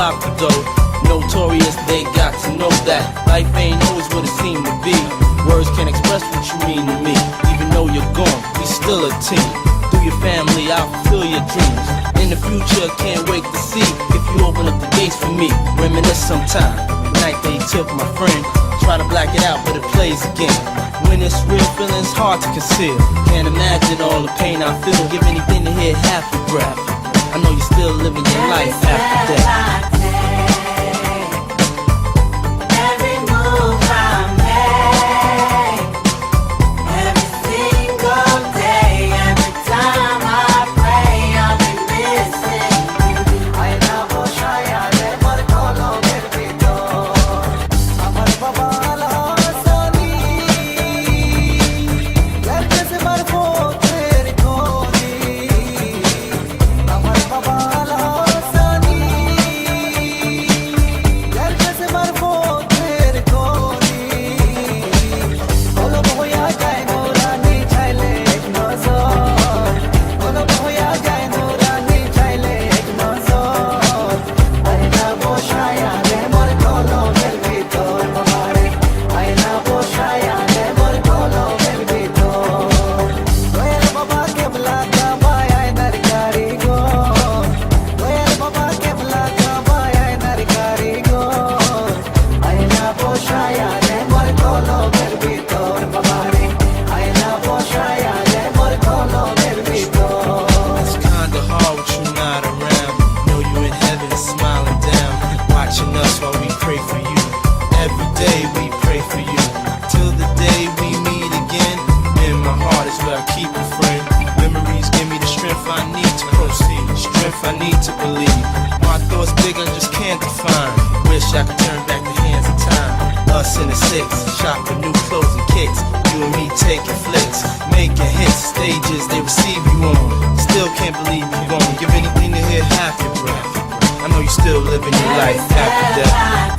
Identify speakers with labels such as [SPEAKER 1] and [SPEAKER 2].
[SPEAKER 1] doctor though. Notorious, they got to know that life ain't always what it seemed to be. Words can't express what you mean to me. Even though you're gone, we still a team. Through your family, I'll fulfill your dreams. In the future, can't wait to see if you open up the gates for me. Reminisce sometime, the night they took my friend. Try to black it out, but it plays again. When it's real, feeling's hard to conceal. Can't imagine all the pain I feel. Give anything to hear half your breath. I know you're still living your life after death. I need to believe. My thoughts big, I just can't define. Wish I could turn back the hands of time. Us in the six, shopping new clothes and kicks. You and me taking flicks, making hits, stages they receive you on. Still can't believe you won't give anything to hear half your breath. I know you still living your life after death.